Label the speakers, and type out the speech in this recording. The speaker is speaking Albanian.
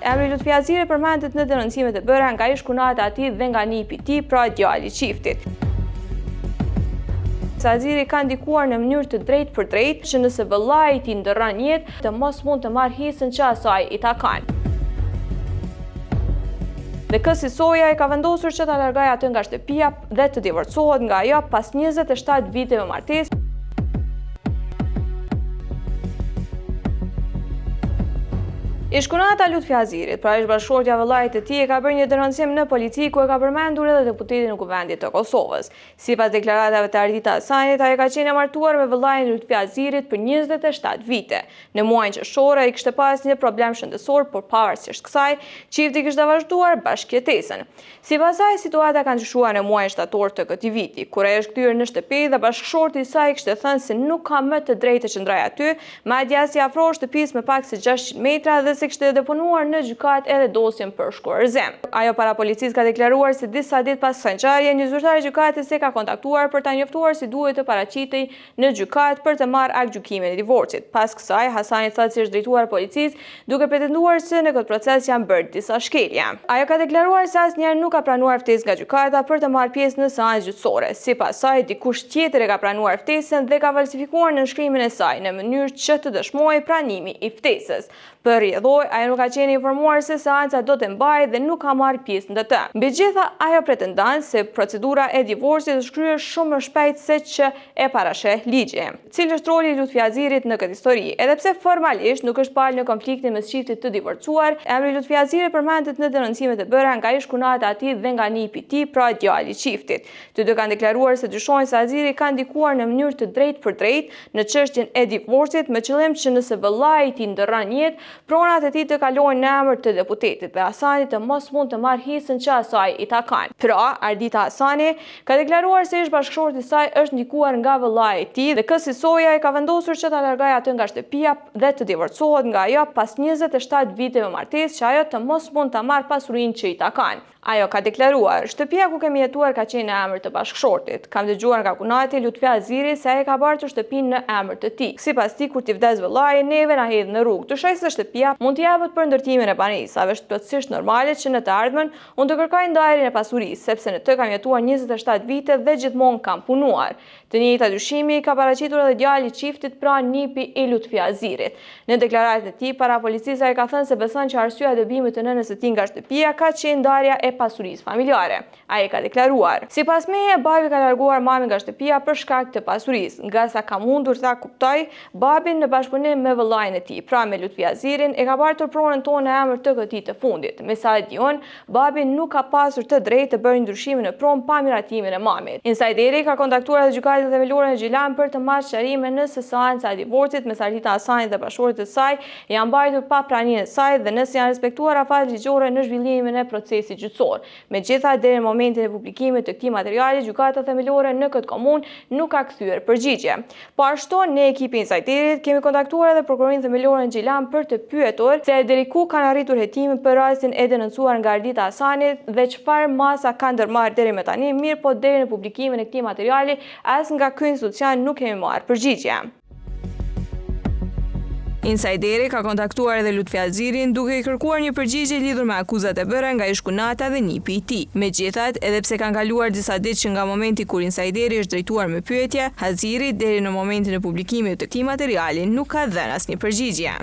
Speaker 1: Emri Lutfi Aziri përmendet në denoncimet e bëra nga ish kunata e tij dhe nga nipi i tij, pra djali i çiftit. Aziri ka ndikuar në mënyrë të drejtë për drejtë që nëse vëllai i tij ndërron jetë, të mos mund të marrë hisën që asaj i takon. Dhe kësi soja e ka vendosur që ta largojë atë nga shtëpia dhe të divorcohet nga ajo pas 27 viteve martesë. Ish-kunata Lutfi Azirit, pra ish-bashkëshortja vëllait të tij, ka bërë një denoncim në polici ku e ka përmendur edhe deputetin në Kuvendit të Kosovës. Sipas deklaratave të Ardita Hasanit, ai ka qenë martuar me vëllain Lutfi Azirit për 27 vite. Në muajin qershor ai kishte pas një problem shëndetësor, por pavarësisht kësaj, çifti kishte vazhduar bashkëjetesën. Sipas saj, situata ka ndryshuar në muajin shtator të këtij viti, kur ai është kthyer në shtëpi dhe bashkëshorti i saj kishte thënë se nuk ka më të drejtë të qëndrojë aty, madje as i afrohej shtëpisë me pak se 600 metra dhe se kishte deponuar në gjykatë edhe dosjen për shkuarzim. Ajo para policisë ka deklaruar se disa ditë pas kësaj ngjarje, një zyrtar i gjykatës e ka kontaktuar për ta njoftuar si duhet të paraqitej në gjykatë për të marrë akt gjykimin e divorcit. Pas kësaj, Hasani thotë se është drejtuar policisë, duke pretenduar se në këtë proces janë bërë disa shkelje. Ajo ka deklaruar se asnjëherë nuk ka pranuar ftesë nga gjykata për të marrë pjesë në seancë gjyqësore. Sipas saj, dikush tjetër e ka pranuar ftesën dhe ka falsifikuar nënshkrimin e saj në mënyrë që të dëshmojë pranimin e ftesës. Për rrjedhoj, ajo nuk ka qenë informuar se seanca do të mbajë dhe nuk ka marrë pjesë në të. Megjithatë, ajo pretendon se procedura e divorcit është kryer shumë më shpejt se që e parasheh ligji. Cili është roli i Lutfi Azirit në këtë histori? Edhe pse formalisht nuk është palë në konfliktin mes çiftit të divorcuar, emri Lutfi Azirit përmendet në denoncimet e bëra nga ish kunata e tij dhe nga nipi i tij, pra djali i çiftit. Të dy kanë deklaruar se dyshojnë se Aziri ka ndikuar në mënyrë të drejtë për drejtë në çështjen e divorcit me qëllim që nëse vëllai i tij ndërron jetë, pronat e tij të kalojnë në emër të deputetit dhe Hasanit të mos mund të marrë hisën që asaj i takon. Pra, Ardita Hasani ka deklaruar se ish-bashkëshorti i saj është ndikuar nga vëllai i tij dhe kësi soja e ka vendosur që ta largojë atë nga shtëpia dhe të divorcohet nga ajo pas 27 viteve martesë që ajo të mos mund ta marrë pasurinë që i takon. Ajo ka deklaruar, shtëpia ku kemi jetuar ka qenë në emër të bashkëshortit. Kam dëgjuar nga kunati Lutfi Aziri se ai ka bartur shtëpinë në emër të tij. Sipas tij, kur t'i vdes vëllai, neve na hedh në rrugë. Dyshoj se shtëpia mund t'i japet për ndërtimin e banesave. Është plotësisht normale që në të ardhmen unë të kërkoj ndarjen e pasurisë, sepse në të kam jetuar 27 vite dhe gjithmonë kam punuar. Të njëjta dyshimi ka paraqitur edhe djali i çiftit, pra nipi i Lutfi Azirit. Në deklaratën e tij para policisë ai ka thënë se beson që arsyeja e dëbimit të nënës së tij nga shtëpia ka qenë ndarja e pasurisë familjare. Ai ka deklaruar: "Sipas meje, babi ka larguar mamin nga shtëpia për shkak të pasurisë. Nga sa ka mundur ta kuptoj, babin në bashkëpunim me vëllain e tij, pra me Lutfi Azirin, e ka bartur pronën tonë në emër të këtij të fundit. Me sa e diun, babi nuk ka pasur të drejtë të bëjë ndryshimin e pronë pa miratimin e mamit." Insajderi ka kontaktuar edhe gjykatën themelore në Gjilan për të marrë sqarime nëse seanca e divorcit me Ardita Hasanit dhe bashkëshortit të saj janë mbajtur pa praninë e saj dhe nëse janë respektuar afatet ligjore në zhvillimin e procesit gjyqësor. Megjithatë, deri në momentin e publikimit të këtij materiali, gjykata themelore në këtë komunë nuk ka kthyer përgjigje. Po ashtu, ne ekipi i Insajderit kemi kontaktuar edhe prokurorinë themelore në Gjilan për të pyetur se deri ku kanë arritur hetimin për rastin e denoncuar nga Ardita Hasanit dhe çfarë masa kanë ndërmarrë deri më tani, mirë po deri në publikimin e këtij materiali as nga ky institucion nuk kemi marrë përgjigje. Insajderi ka kontaktuar edhe Lutfi Azirin duke i kërkuar një përgjigje lidhur me akuzat e bëra nga ish-kunata dhe nipi i tij. Megjithatë, edhe pse kanë kaluar disa ditë që nga momenti kur Insajderi është drejtuar me pyetje, Aziri deri në momentin e publikimit të këtij materiali nuk ka dhënë asnjë përgjigje.